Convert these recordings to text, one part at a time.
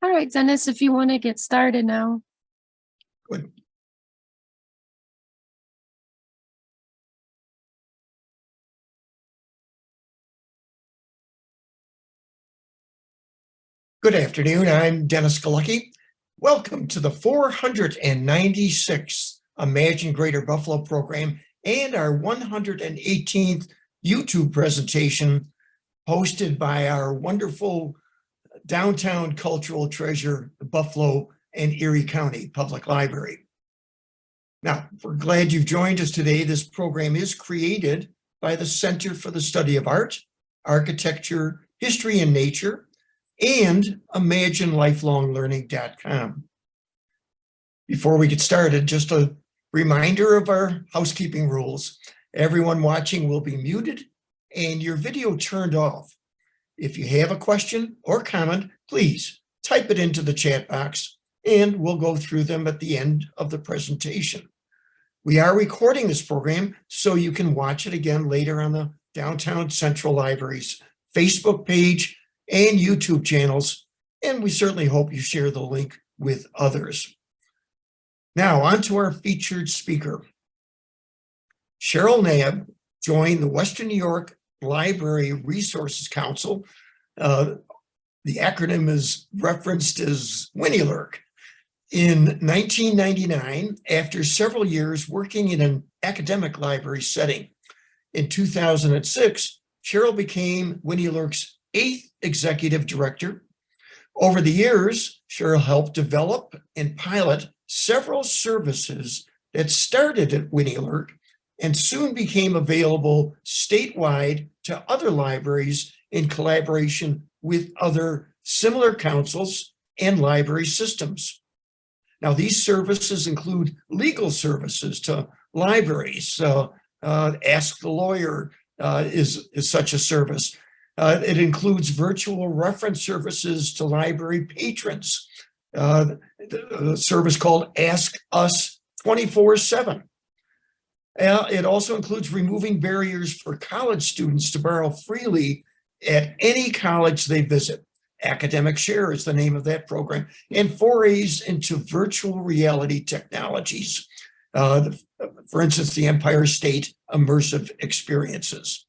All right, Dennis, if you want to get started now. Good. Good afternoon. I'm Dennis Galucki. Welcome to the 496th Imagine Greater Buffalo program and our 118th YouTube presentation hosted by our wonderful downtown cultural treasure, the Buffalo and Erie County Public Library. Now, we're glad you've joined us today. This program is created by the Center for the Study of Art, Architecture, History, and Nature, and ImagineLifelongLearning.com. Before we get started, just a reminder of our housekeeping rules. Everyone watching will be muted and your video turned off. If you have a question or comment, please type it into the chat box and we'll go through them at the end of the presentation. We are recording this program so you can watch it again later on the Downtown Central Library's Facebook page and YouTube channels, and we certainly hope you share the link with others. Now, on to our featured speaker. Sheryl Knab joined the Western New York Library Resources Council. The acronym is referenced as WNYLRC. In 1999, after several years working in an academic library setting. In 2006, Sheryl became WNYLRC's 8th executive director. Over the years, Sheryl helped develop and pilot several services that started at WNYLRC and soon became available statewide to other libraries in collaboration with other similar councils and library systems. Now, these services include legal services to libraries. Ask the Lawyer is such a service. It includes virtual reference services to library patrons. A service called Ask Us 24/7. It also includes removing barriers for college students to borrow freely at any college they visit. Academic Share is the name of that program, and forays into virtual reality technologies. For instance, the Empire State Immersive experiences.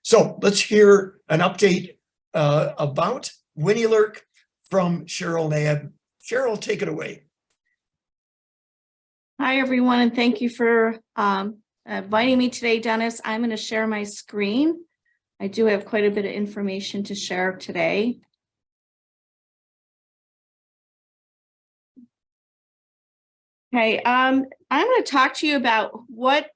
So let's hear an update about WNYLRC from Sheryl Knab. Sheryl, take it away. Hi, everyone, and thank you for inviting me today, Dennis. I'm going to share my screen. I do have quite a bit of information to share today. Okay, I'm going to talk to you about what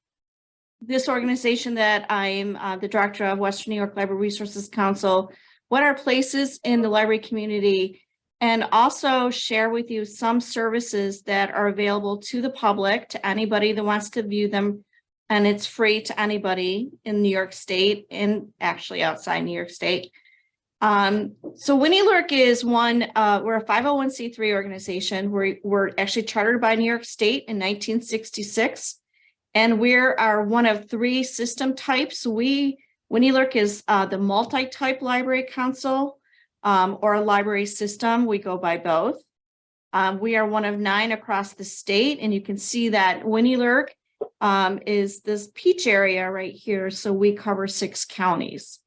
this organization that I'm the director of, Western New York Library Resources Council, what our place is in the library community, and also share with you some services that are available to the public, to anybody that wants to view them, and it's free to anybody in New York State and actually outside New York State. So WNYLRC is we're a 501c3 organization. We're actually chartered by New York State in 1966. And we are one of 3 system types. WNYLRC is the multi-type library council or a library system. We go by both. We are one of 9 across the state. And you can see that WNYLRC is this peach area right here. So we cover 6 counties.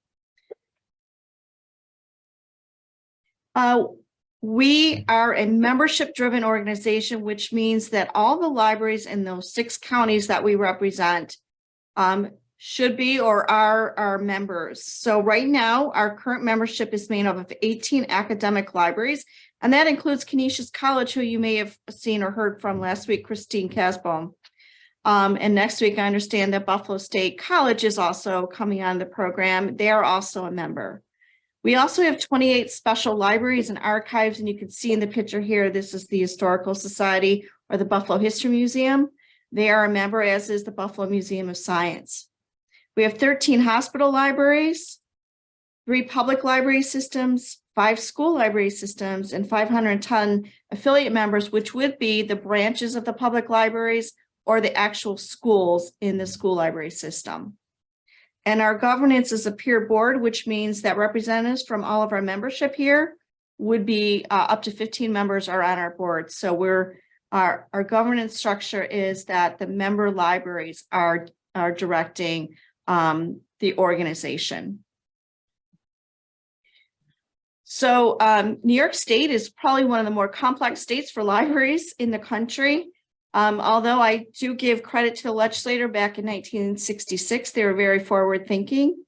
We are a membership-driven organization, which means that all the libraries in those 6 counties that we represent should be or are our members. So right now, our current membership is made up of 18 academic libraries, and that includes Canisius College, who you may have seen or heard from last week, Christine Casbaum. And next week, I understand that Buffalo State College is also coming on the program. They are also a member. We also have 28 special libraries and archives, and you can see in the picture here, this is the Historical Society or the Buffalo History Museum. They are a member, as is the Buffalo Museum of Science. We have 13 hospital libraries, 3 public library systems, 5 school library systems, and 510 affiliate members, which would be the branches of the public libraries or the actual schools in the school library system. And our governance is a peer board, which means that representatives from all of our membership here would be up to 15 members are on our board. So our governance structure is that the member libraries are directing the organization. So New York State is probably one of the more complex states for libraries in the country. Although I do give credit to the legislator back in 1966, they were very forward thinking.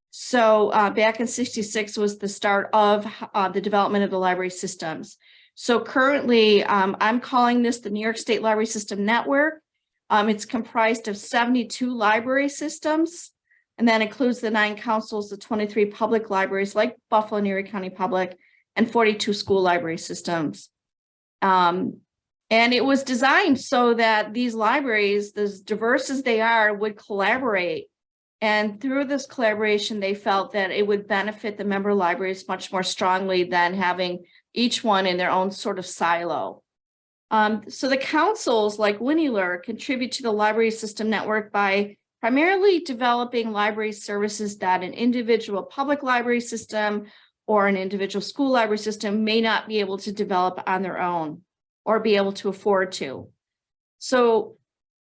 So back in 66 was the start of the development of the library systems. So currently I'm calling this the New York State Library System Network. It's comprised of 72 library systems, and that includes the 9 councils, the 23 public libraries like Buffalo and Erie County Public, and 42 school library systems. And it was designed so that these libraries, as diverse as they are, would collaborate. And through this collaboration, they felt that it would benefit the member libraries much more strongly than having each one in their own sort of silo. So the councils like WNYLRC contribute to the library system network by primarily developing library services that an individual public library system or an individual school library system may not be able to develop on their own or be able to afford to. So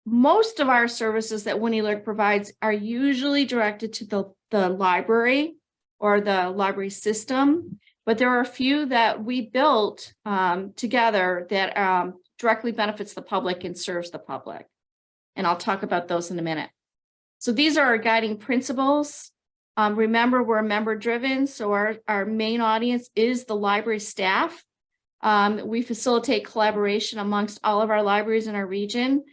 most of our services that WNYLRC provides are usually directed to the library or the library system, but there are a few that we built together that directly benefits the public and serves the public. And I'll talk about those in a minute. So these are our guiding principles. Remember, we're member driven, so our main audience is the library staff. We facilitate collaboration amongst all of our libraries in our region.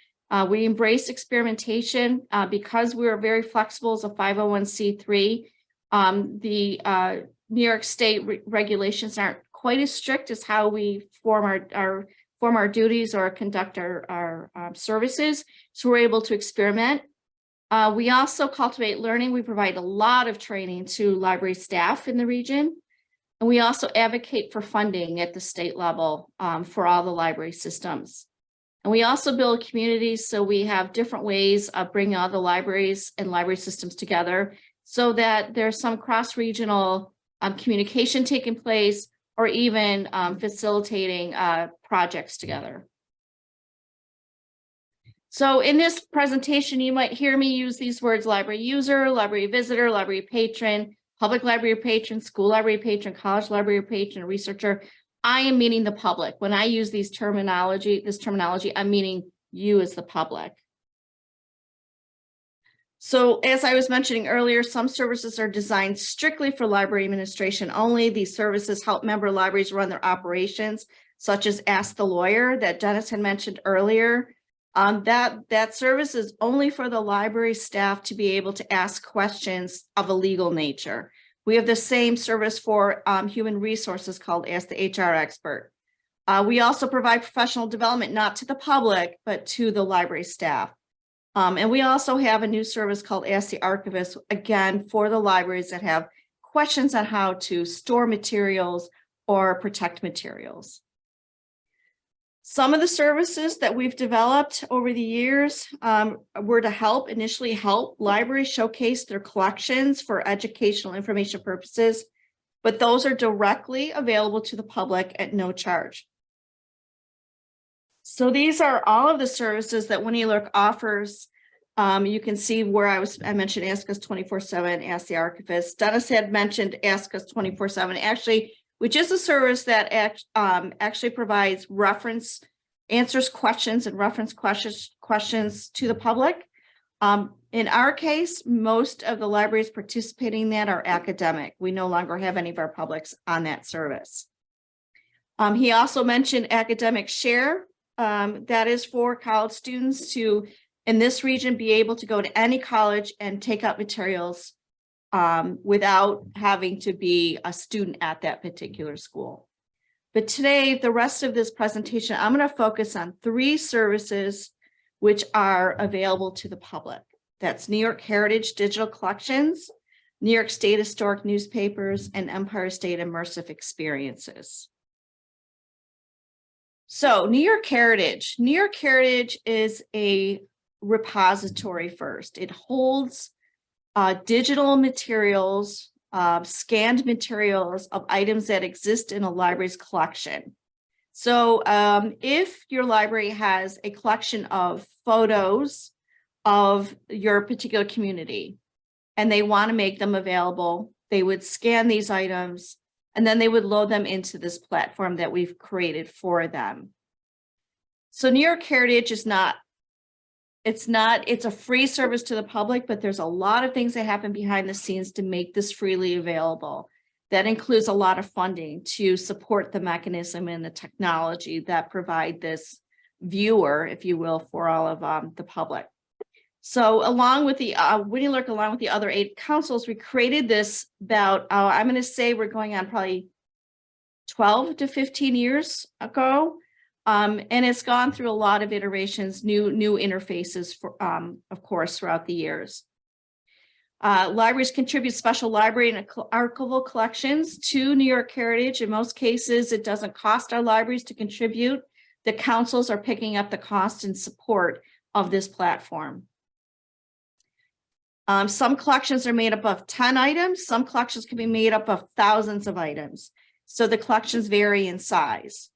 We embrace experimentation because we are very flexible as a 501c3. The New York State regulations aren't quite as strict as how we form our duties or conduct our services, so we're able to experiment. We also cultivate learning. We provide a lot of training to library staff in the region, and we also advocate for funding at the state level for all the library systems. And we also build communities, so we have different ways of bringing all the libraries and library systems together so that there's some cross-regional communication taking place or even facilitating projects together. So in this presentation, you might hear me use these words: library user, library visitor, library patron, public library patron, school library patron, college library patron, researcher. I am meaning the public. When I use this terminology, I'm meaning you as the public. So as I was mentioning earlier, some services are designed strictly for library administration only. These services help member libraries run their operations, such as Ask the Lawyer that Dennis had mentioned earlier. That service is only for the library staff to be able to ask questions of a legal nature. We have the same service for human resources called Ask the HR Expert. We also provide professional development, not to the public, but to the library staff. And we also have a new service called Ask the Archivist, again, for the libraries that have questions on how to store materials or protect materials. Some of the services that we've developed over the years were to initially help libraries showcase their collections for educational information purposes, but those are directly available to the public at no charge. So these are all of the services that WNYLRC offers. You can see where I mentioned Ask Us 24/7, Ask the Archivist. Dennis had mentioned Ask Us 24/7, actually, which is a service that actually provides answers questions and reference questions to the public. In our case, most of the libraries participating in that are academic. We no longer have any of our publics on that service. He also mentioned Academic Share. That is for college students to, in this region, be able to go to any college and take up materials without having to be a student at that particular school. But today, the rest of this presentation, I'm going to focus on 3 services which are available to the public. That's New York Heritage Digital Collections, New York State Historic Newspapers, and Empire State Immersive Experiences. So New York Heritage. New York Heritage is a repository first. It holds digital materials scanned materials of items that exist in a library's collection. So if your library has a collection of photos of your particular community and they want to make them available, they would scan these items and then they would load them into this platform that we've created for them. So New York Heritage is it's a free service to the public, but there's a lot of things that happen behind the scenes to make this freely available. That includes a lot of funding to support the mechanism and the technology that provide this viewer, if you will, for all of the public. So along with the WNYLRC, along with the other 8 councils, we created this about, I'm going to say we're going on probably 12 to 15 years ago. And it's gone through a lot of iterations, new interfaces, for, of course, throughout the years. Libraries contribute special library and archival collections to New York Heritage. In most cases, it doesn't cost our libraries to contribute. The councils are picking up the cost and support of this platform. Some collections are made up of 10 items. Some collections can be made up of thousands of items. So the collections vary in size.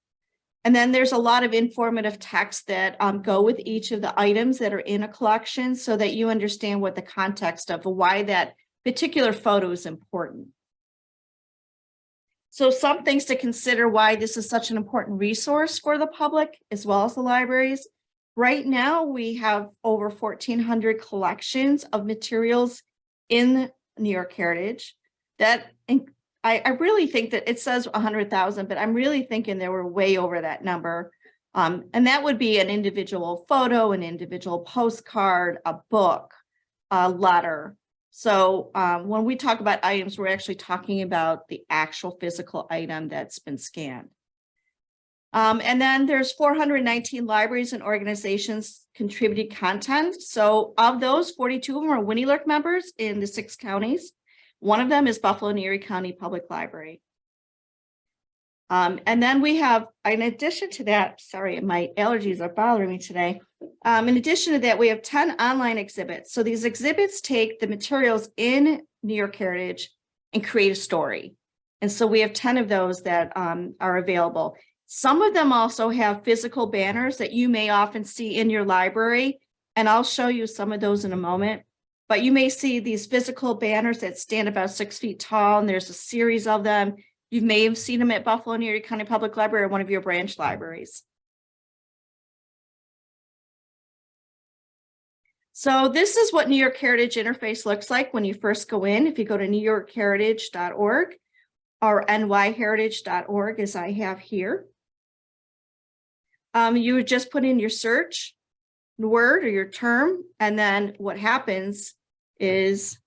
And then there's a lot of informative text that go with each of the items that are in a collection so that you understand what the context of why that particular photo is important. So some things to consider why this is such an important resource for the public as well as the libraries. Right now, we have over 1,400 collections of materials in New York Heritage. That I really think that it says 100,000, but I'm really thinking they were way over that number. And that would be an individual photo, an individual postcard, a book, a letter. So when we talk about items, we're actually talking about the actual physical item that's been scanned. And then there's 419 libraries and organizations contributed content. So of those, 42 of them are WNYLRC members in the 6 counties. One of them is Buffalo and Erie County Public Library. And then we have, in addition to that, sorry, my allergies are bothering me today. In addition to that, we have 10 online exhibits. So these exhibits take the materials in New York Heritage and create a story. And so we have 10 of those that are available. Some of them also have physical banners that you may often see in your library, and I'll show you some of those in a moment. But you may see these physical banners that stand about 6 feet tall, and there's a series of them. You may have seen them at Buffalo and Erie County Public Library or one of your branch libraries. So this is what New York Heritage interface looks like when you first go in. If you go to newyorkheritage.org or nyheritage.org, as I have here. You would just put in your search word or your term, and then what happens is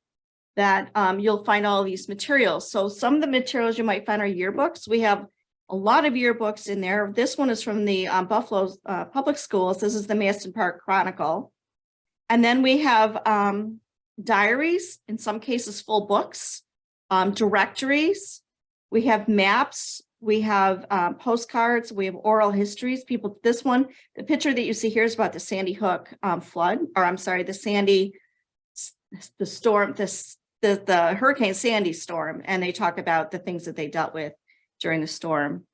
that you'll find all these materials. So some of the materials you might find are yearbooks. We have a lot of yearbooks in there. This one is from the Buffalo Public Schools. This is the Maston Park Chronicle. And then we have diaries, in some cases full books, directories. We have maps. We have postcards, we have oral histories. People, this one, the picture that you see here is about the Sandy Hook flood, or I'm sorry, the storm, the Hurricane Sandy storm, and they talk about the things that they dealt with during the storm.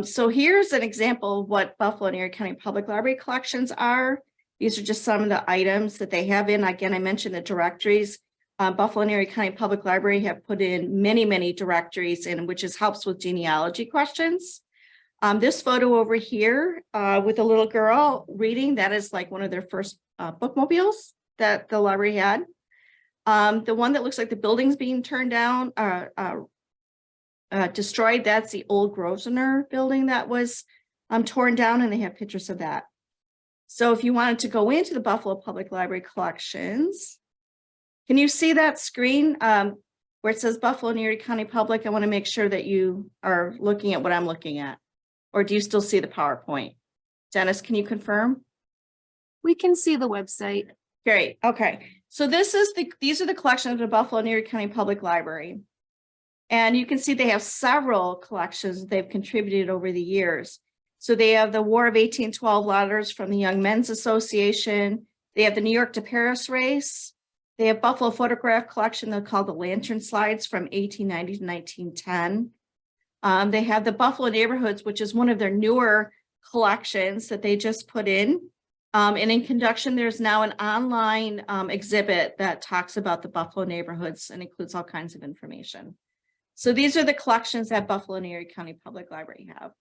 So here's an example of what Buffalo and Erie County Public Library collections are. These are just some of the items that they have in. Again, I mentioned the directories. Buffalo and Erie County Public Library have put in many directories in, which helps with genealogy questions. This photo over here with a little girl reading, that is like one of their first bookmobiles that the library had. The one that looks like the building's being turned down, destroyed, that's the old Grosvenor building that was torn down, and they have pictures of that. So if you wanted to go into the Buffalo Public Library collections, can you see that screen where it says Buffalo and Erie County Public? I want to make sure that you are looking at what I'm looking at. Or do you still see the PowerPoint? Dennis, can you confirm? We can see the website. Great. Okay. So these are the collections of the Buffalo and Erie County Public Library. And you can see they have several collections that they've contributed over the years. So they have the War of 1812 letters from the Young Men's Association. They have the New York to Paris race. They have Buffalo photograph collection they'll call the lantern slides from 1890 to 1910. They have the Buffalo neighborhoods, which is one of their newer collections that they just put in. And in conjunction, there's now an online exhibit that talks about the Buffalo neighborhoods and includes all kinds of information. So these are the collections that Buffalo and Erie County Public Library have.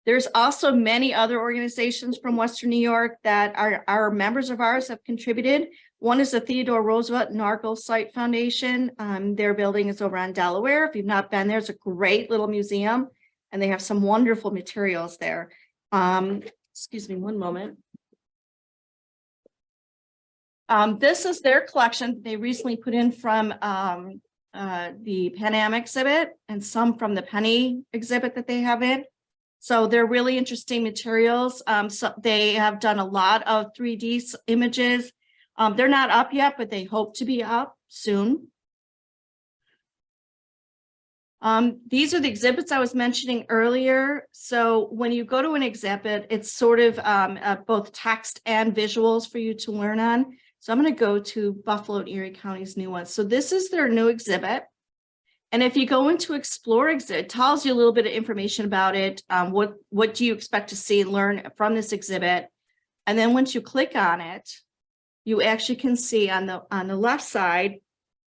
There's also many other organizations from Western New York that are members of ours have contributed. One is the Theodore Roosevelt Nargle Site Foundation. Their building is over on Delaware. If you've not been there, it's a great little museum and they have some wonderful materials there. Excuse me one moment. This is their collection they recently put in from the Pan Am exhibit and some from the Penny exhibit that they have in. So they're really interesting materials. So they have done a lot of 3D images. They're not up yet, but they hope to be up soon. These are the exhibits I was mentioning earlier. So when you go to an exhibit, it's sort of both text and visuals for you to learn on. So I'm going to go to Buffalo and Erie County's new one. So this is their new exhibit. And if you go into Explore exhibit, it tells you a little bit of information about it. What do you expect to see and learn from this exhibit? And then once you click on it, you actually can see on the left side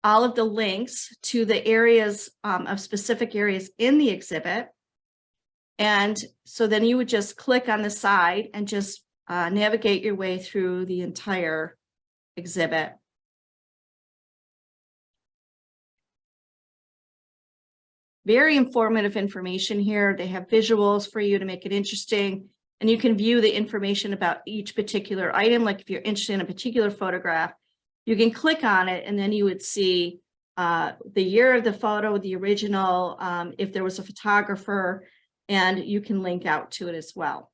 all of the links to the areas of specific areas in the exhibit. And so then you would just click on the side and just navigate your way through the entire exhibit. Very informative information here. They have visuals for you to make it interesting. And you can view the information about each particular item. Like if you're interested in a particular photograph, you can click on it and then you would see the year of the photo, the original, if there was a photographer, and you can link out to it as well.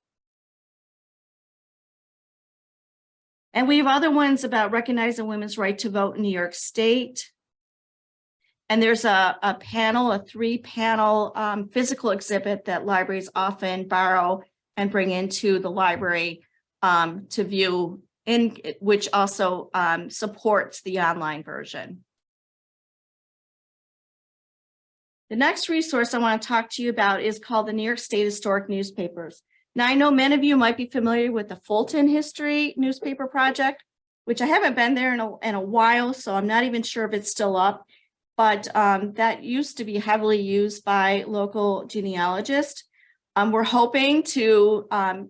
And we have other ones about recognizing women's right to vote in New York State. And there's a panel, a 3-panel physical exhibit that libraries often borrow and bring into the library to view, which also supports the online version. The next resource I want to talk to you about is called the New York State Historic Newspapers. Now, I know many of you might be familiar with the Fulton History Newspaper Project, which I haven't been there in a while, so I'm not even sure if it's still up. But that used to be heavily used by local genealogists. We're hoping to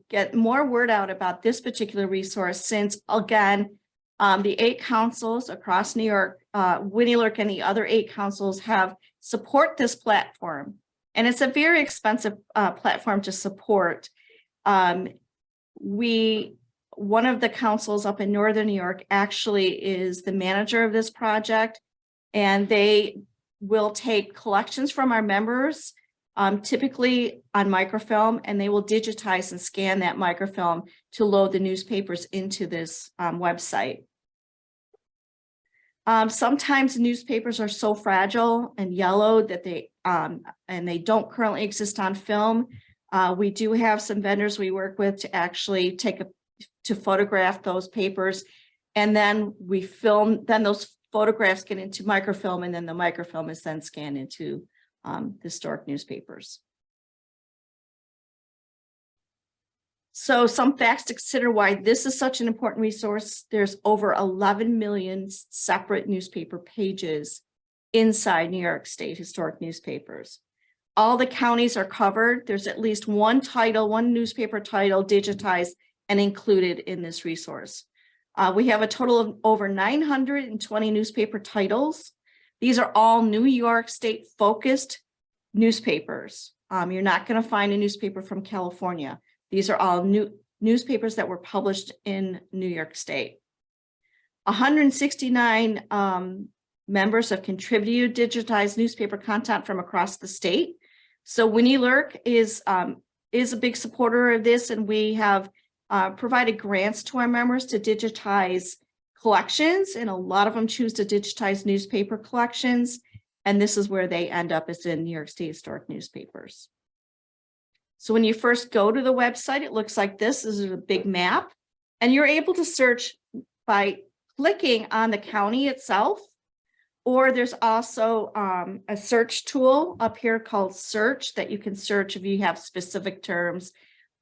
get more word out about this particular resource since, again, the 8 councils across New York, WNYLRC and the other 8 councils have support this platform. And it's a very expensive platform to support. One of the councils up in Northern New York actually is the manager of this project. And they will take collections from our members, typically on microfilm, and they will digitize and scan that microfilm to load the newspapers into this website. Sometimes newspapers are so fragile and yellow that they don't currently exist on film. We do have some vendors we work with to actually to photograph those papers, and then we film. Then those photographs get into microfilm, and then the microfilm is then scanned into historic newspapers. So some facts to consider why this is such an important resource. There's over 11 million separate newspaper pages inside New York State historic newspapers. All the counties are covered. There's at least one newspaper title digitized and included in this resource. We have a total of over 920 newspaper titles. These are all New York State focused newspapers. You're not going to find a newspaper from California. These are all newspapers that were published in New York State. 169 members have contributed digitized newspaper content from across the state. So WNYLRC is a big supporter of this, and we have provided grants to our members to digitize collections, and a lot of them choose to digitize newspaper collections. And this is where they end up, is in New York State historic newspapers. So when you first go to the website, it looks like this. This is a big map, and you're able to search by clicking on the county itself, or there's also a search tool up here called search that you can search if you have specific terms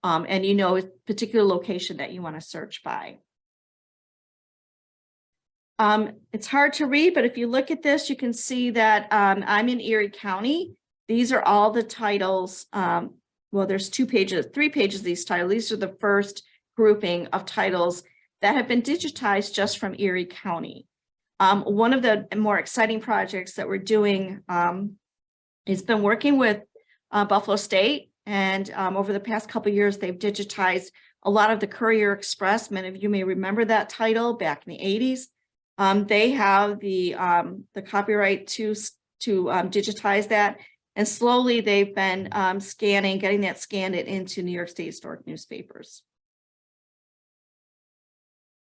and you know a particular location that you want to search by. It's hard to read, but if you look at this, you can see that I'm in Erie County. These are all the titles. Well, there's 3 pages of these titles. These are the first grouping of titles that have been digitized just from Erie County. One of the more exciting projects that we're doing has been working with Buffalo State, and over the past couple of years, they've digitized a lot of the Courier Express. Many of you may remember that title back in the 80s. They have the copyright to digitize that, and slowly they've been getting that scanned into New York State historic newspapers.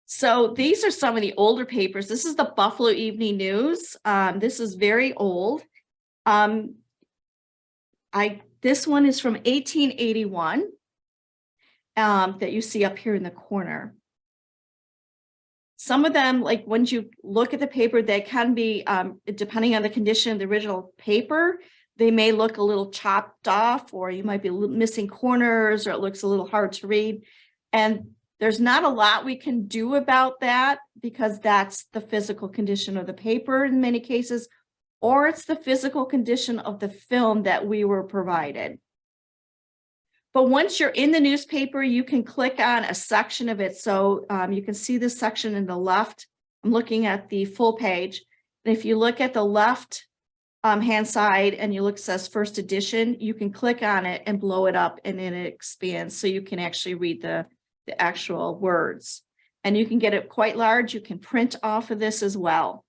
So these are some of the older papers. This is the Buffalo Evening News. This is very old. This one is from 1881 that you see up here in the corner. Some of them, like when you look at the paper, they can be, depending on the condition of the original paper, they may look a little chopped off, or you might be missing corners, or it looks a little hard to read. And there's not a lot we can do about that, because that's the physical condition of the paper in many cases, or it's the physical condition of the film that we were provided. But once you're in the newspaper, you can click on a section of it. So you can see this section in the left. I'm looking at the full page. And if you look at the left hand side and you look, says first edition, you can click on it and blow it up, and then it expands so you can actually read the actual words. And you can get it quite large. You can print off of this as well.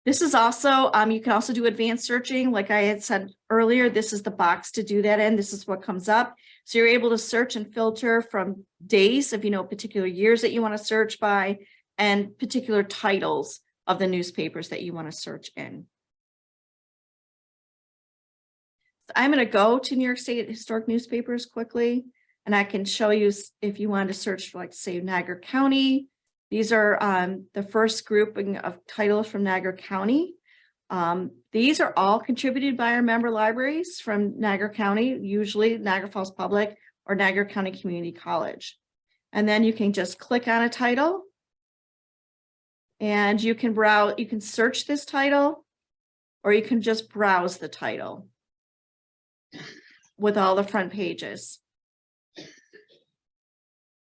This is also, you can also do advanced searching. Like I had said earlier, this is the box to do that in. This is what comes up. So you're able to search and filter from days, if you know particular years that you want to search by, and particular titles of the newspapers that you want to search in. So I'm going to go to New York State historic newspapers quickly, and I can show you if you wanted to search for, like, say, Niagara County. These are the first grouping of titles from Niagara County. These are all contributed by our member libraries from Niagara County, usually Niagara Falls Public or Niagara County Community College. And then you can just click on a title, and you can browse, you can search this title, or you can just browse the title with all the front pages.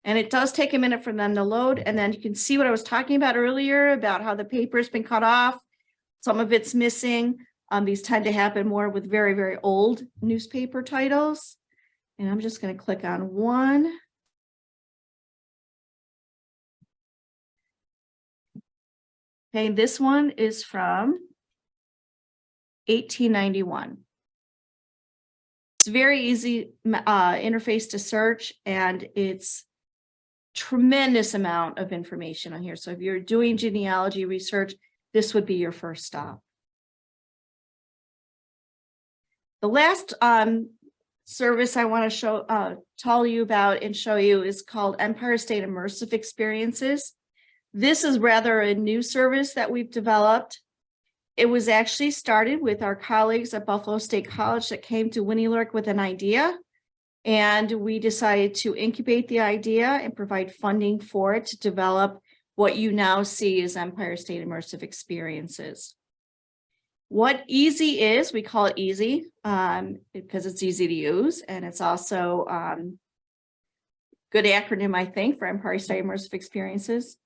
And it does take a minute for them to load. And then you can see what I was talking about earlier about how the paper has been cut off. Some of it's missing. These tend to happen more with very, very old newspaper titles. And I'm just going to click on one. Okay, this one is from 1891. It's a very easy interface to search, and it's tremendous amount of information on here. So if you're doing genealogy research, this would be your first stop. The last service I want to tell you about and show you is called Empire State Immersive Experiences. This is rather a new service that we've developed. It was actually started with our colleagues at Buffalo State College that came to WNYLRC with an idea. And we decided to incubate the idea and provide funding for it to develop what you now see as Empire State Immersive Experiences. What EASY is, we call it EASY because it's easy to use, and it's also good acronym, I think, for Empire State Immersive Experiences.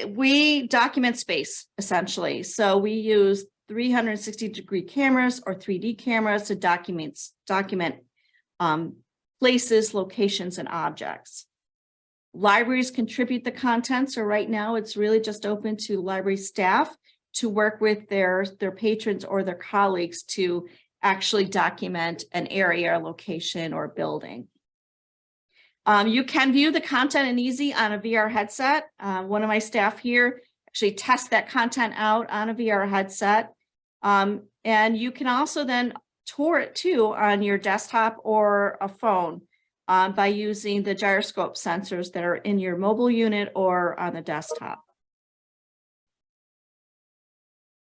We document space, essentially. So we use 360-degree cameras or 3D cameras to document places, locations, and objects. Libraries contribute the content. So right now it's really just open to library staff to work with their patrons or their colleagues to actually document an area, location, or building. You can view the content in EASY on a VR headset. One of my staff here actually tests that content out on a VR headset. And you can also then tour it too on your desktop or a phone by using the gyroscope sensors that are in your mobile unit or on the desktop.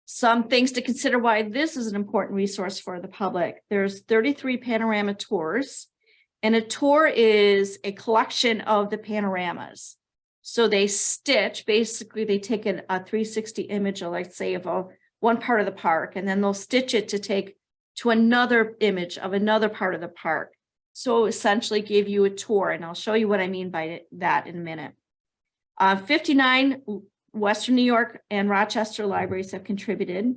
Some things to consider why this is an important resource for the public. There's 33 panorama tours, and a tour is a collection of the panoramas. So they stitch, basically they take a 360 image of, let's say, of one part of the park, and then they'll stitch it to take to another image of another part of the park. So essentially give you a tour, and I'll show you what I mean by that in a minute. 59 Western New York and Rochester libraries have contributed.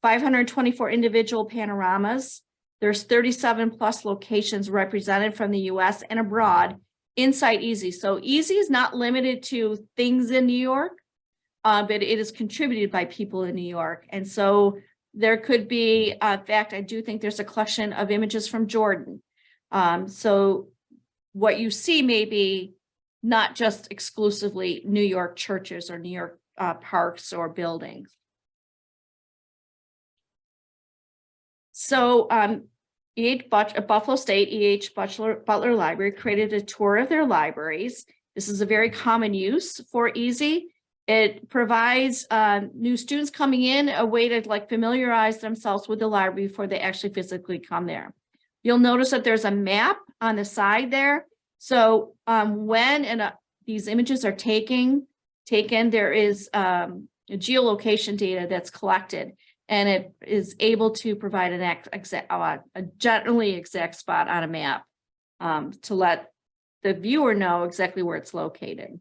524 individual panoramas. There's 37 plus locations represented from the US and abroad inside EASY. So EASY is not limited to things in New York, but it is contributed by people in New York. And so there could be, in fact, I do think there's a collection of images from Jordan. So what you see may be not just exclusively New York churches or New York parks or buildings. So Buffalo State E.H. Butler Library created a tour of their libraries. This is a very common use for EASY. It provides new students coming in a way to like familiarize themselves with the library before they actually physically come there. You'll notice that there's a map on the side there. So when these images are taken, there is geolocation data that's collected, and it is able to provide a generally exact spot on a map to let the viewer know exactly where it's located.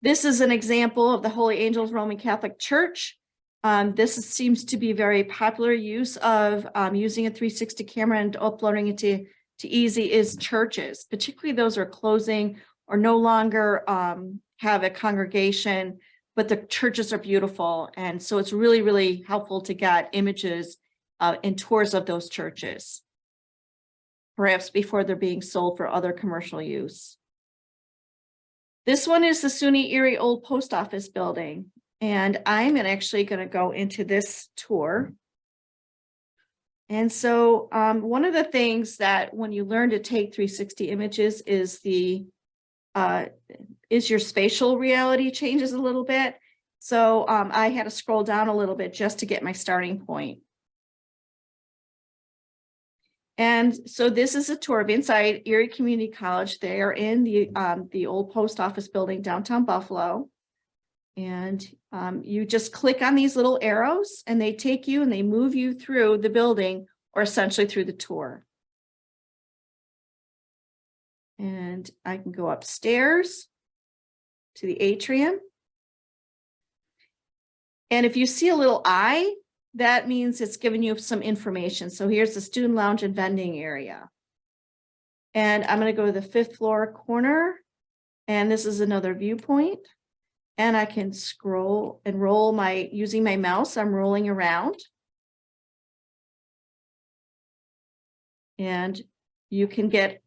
This is an example of the Holy Angels Roman Catholic Church. This seems to be very popular use of using a 360 camera and uploading it to EASY is churches, particularly those are closing or no longer have a congregation, but the churches are beautiful. And so it's really, really helpful to get images and tours of those churches, perhaps before they're being sold for other commercial use. This one is the SUNY Erie Old Post Office building. And I'm actually going to go into this tour. And so one of the things that when you learn to take 360 images is your spatial reality changes a little bit. So I had to scroll down a little bit just to get my starting point. And so this is a tour of inside Erie Community College. They are in the old post office building downtown Buffalo. And you just click on these little arrows and they take you and they move you through the building or essentially through the tour. And I can go upstairs to the atrium. And if you see a little eye, that means it's giving you some information. So here's the student lounge and vending area. And I'm going to go to the 5th floor corner. And this is another viewpoint. And I can scroll and roll using my mouse, I'm rolling around. And you can get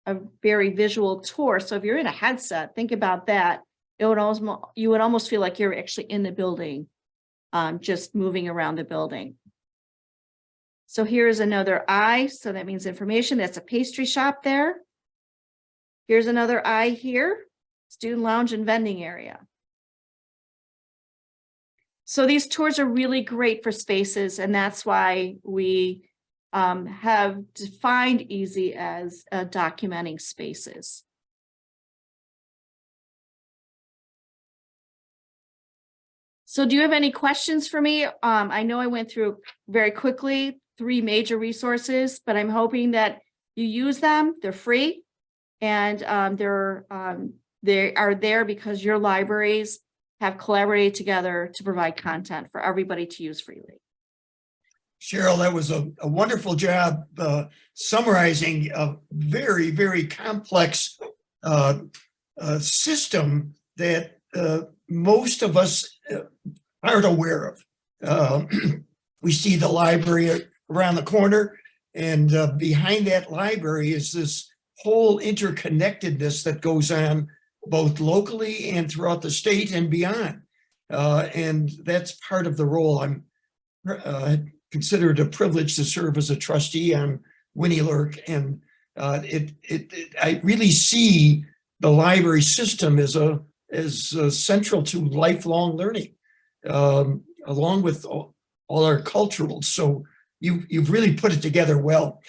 a very visual tour. So if you're in a headset, think about that. You would almost feel like you're actually in the building, just moving around the building. So here's another eye. So that means information. That's a pastry shop there. Here's another eye here. Student lounge and vending area. So these tours are really great for spaces, and that's why we have defined EASY as documenting spaces. So do you have any questions for me? I know I went through very quickly 3 major resources, but I'm hoping that you use them. They're free, and they are there because your libraries have collaborated together to provide content for everybody to use freely. Sheryl, that was a wonderful job summarizing a very, very complex system that most of us aren't aware of. We see the library around the corner, and behind that library is this whole interconnectedness that goes on both locally and throughout the state and beyond. And that's part of the role. I'm consider it a privilege to serve as a trustee on WNYLRC, and I really see the library system as central to lifelong learning, along with all our culturals. So you've really put it together well.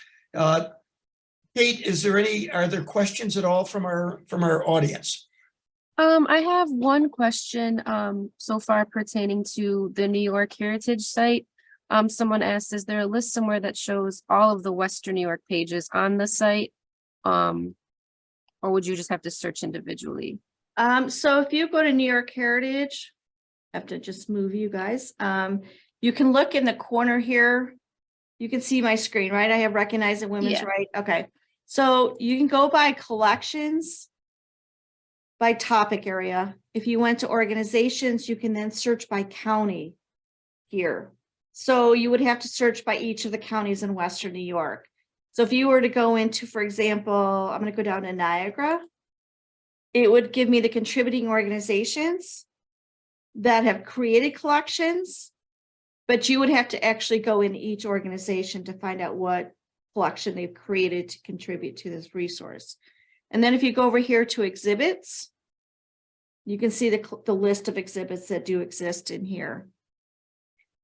Kate, are there questions at all from our audience? I have one question so far pertaining to the New York Heritage site. Someone asked, is there a list somewhere that shows all of the Western New York pages on the site? Or would you just have to search individually? So if you go to New York Heritage, I have to just move you guys. You can look in the corner here. You can see my screen, right? I have Recognizing Women's Yeah. Right. Okay. So you can go by collections, by topic area. If you went to organizations, you can then search by county here. So you would have to search by each of the counties in Western New York. So if you were to go into, for example, I'm going to go down to Niagara, it would give me the contributing organizations that have created collections, but you would have to actually go in each organization to find out what collection they've created to contribute to this resource. And then if you go over here to exhibits, you can see the list of exhibits that do exist in here.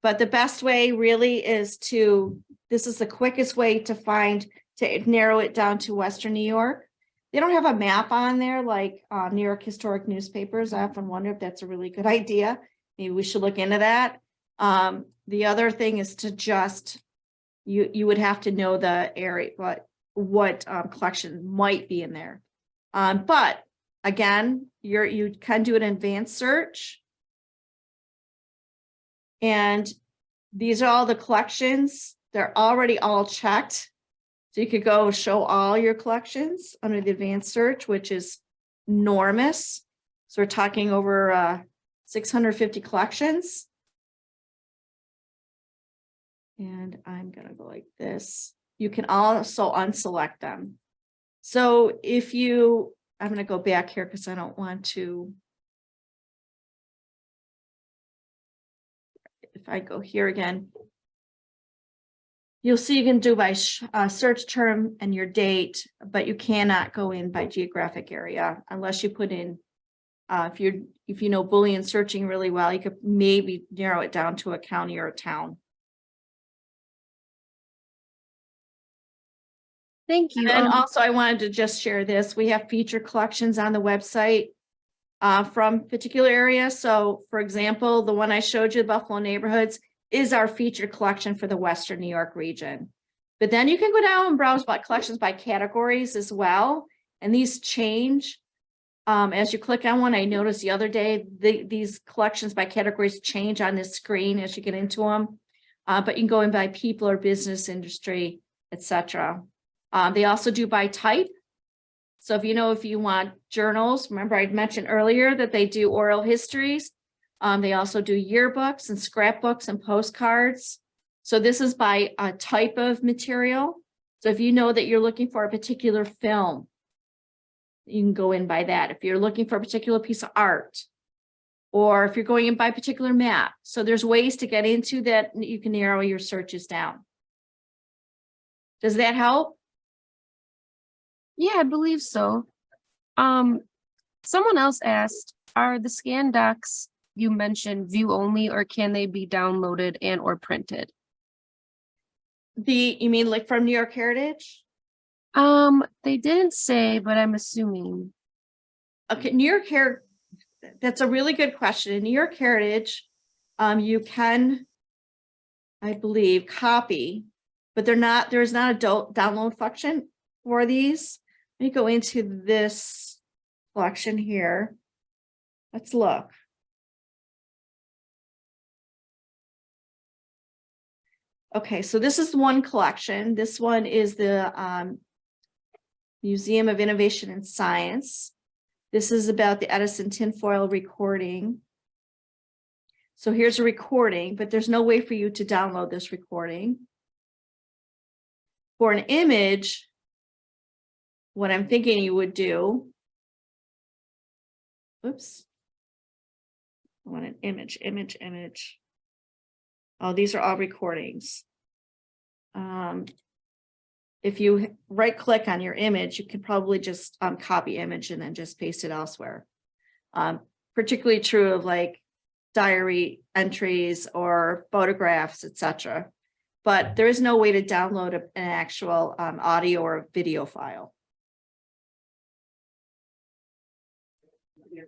But the best way really is this is the quickest way to narrow it down to Western New York. They don't have a map on there like New York Historic Newspapers. I often wonder if that's a really good idea. Maybe we should look into that. The other thing is to just, you would have to know the area, what collection might be in there. But again, you can do an advanced search. And these are all the collections. They're already all checked. So you could go show all your collections under the advanced search, which is enormous. So we're talking over 650 collections. And I'm going to go like this. You can also unselect them. So I'm going to go back here because I don't want to. If I go here again, you'll see you can do by search term and your date, but you cannot go in by geographic area unless you put in, if you know Boolean searching really well, you could maybe narrow it down to a county or a town. Thank you. And also I wanted to just share this. We have feature collections on the website from particular areas. So for example, the one I showed you, Buffalo Neighborhoods, is our feature collection for the Western New York region. But then you can go down and browse by collections by categories as well. And these change as you click on one. I noticed the other day, these collections by categories change on this screen as you get into them. But you can go in by people or business, industry, etc. They also do by type. So if you want journals, remember I mentioned earlier that they do oral histories. They also do yearbooks and scrapbooks and postcards. So this is by a type of material. So if you know that you're looking for a particular film, you can go in by that. If you're looking for a particular piece of art, or if you're going in by a particular map. So there's ways to get into that. You can narrow your searches down. Does that help? Yeah, I believe so. Someone else asked, are the scan docs you mentioned view only, or can they be downloaded and or printed? You mean like from New York Heritage? They didn't say, but I'm assuming. Okay, New York Heritage, that's a really good question. In New York Heritage, you can, I believe, copy, but there's not a download function for these. Let me go into this collection here. Let's look. Okay, so this is one collection. This one is the Museum of Innovation and Science. This is about the Edison tinfoil recording. So here's a recording, but there's no way for you to download this recording. For an image, what I'm thinking you would do, oops, I want an image. Oh, these are all recordings. If you right click on your image, you could probably just copy image and then just paste it elsewhere. Particularly true of like diary entries or photographs, etc. But there is no way to download an actual audio or video file.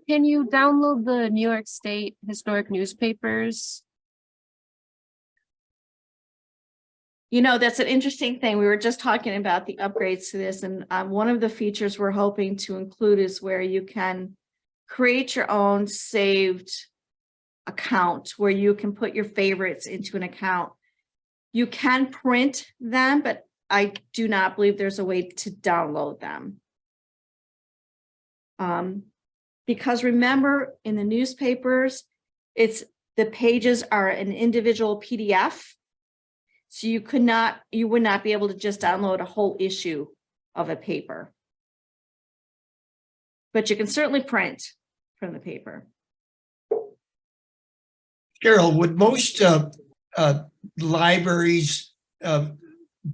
Can you download the New York State historic newspapers? You know, that's an interesting thing. We were just talking about the upgrades to this, and one of the features we're hoping to include is where you can create your own saved account where you can put your favorites into an account. You can print them, but I do not believe there's a way to download them. Because remember, in the newspapers, the pages are an individual PDF. So you would not be able to just download a whole issue of a paper. But you can certainly print from the paper. Sheryl, would most libraries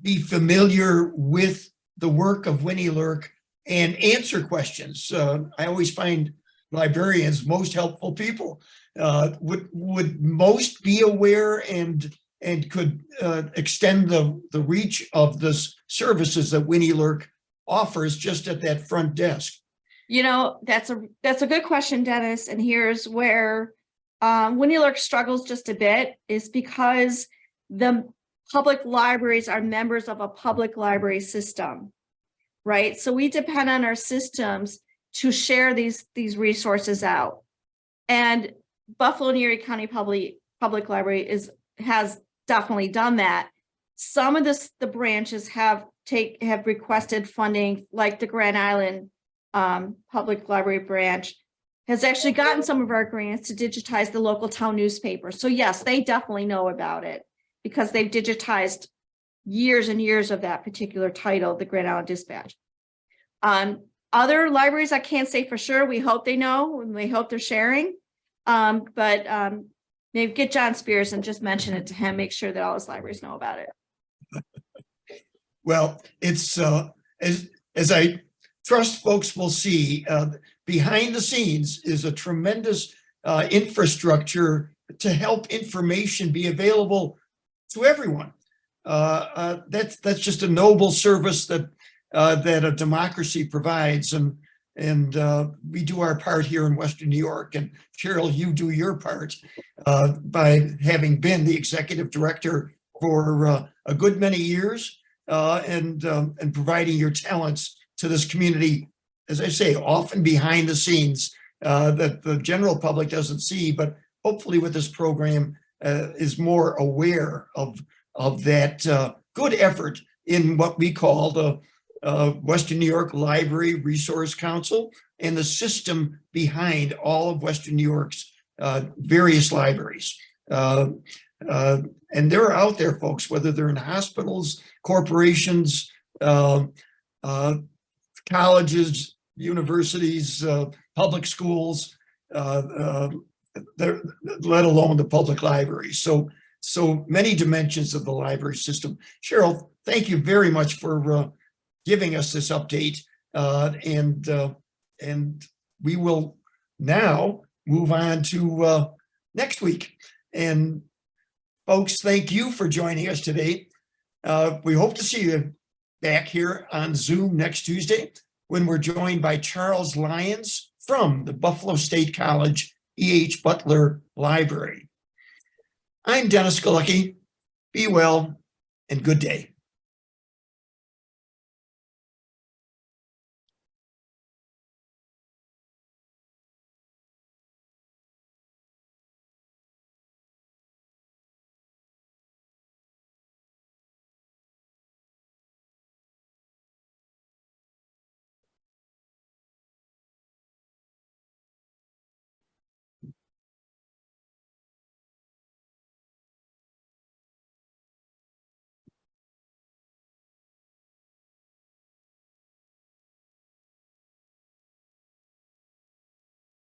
be familiar with the work of WNYLRC and answer questions? I always find librarians most helpful people. Would most be aware and could extend the reach of the services that WNYLRC offers just at that front desk? You know, that's a good question, Dennis. And here's where WNYLRC struggles just a bit, is because the public libraries are members of a public library system, right? So we depend on our systems to share these resources out. And Buffalo and Erie County Public Library has definitely done that. Some of the branches have requested funding, like the Grand Island Public Library branch has actually gotten some of our grants to digitize the local town newspaper. So yes, they definitely know about it because they've digitized years and years of that particular title, the Grand Island Dispatch. Other libraries, I can't say for sure. We hope they know and we hope they're sharing. But maybe get John Spears and just mention it to him, make sure that all his libraries know about it. Well, it's as I trust folks will see, behind the scenes is a tremendous infrastructure to help information be available to everyone. That's just a noble service that a democracy provides, and we do our part here in Western New York. And Sheryl, you do your part by having been the executive director for a good many years and providing your talents to this community, as I say, often behind the scenes that the general public doesn't see, but hopefully with this program is more aware of that good effort in what we call the Western New York Library Resource Council and the system behind all of Western New York's various libraries. And they're out there, folks, whether they're in hospitals, corporations, colleges, universities, public schools, let alone the public libraries. So many dimensions of the library system. Sheryl, thank you very much for giving us this update, and we will now move on to next week. And folks, thank you for joining us today. We hope to see you back here on Zoom next Tuesday when we're joined by Charles Lyons from the Buffalo State College E.H. Butler Library. I'm Dennis Galucki. Be well and good day.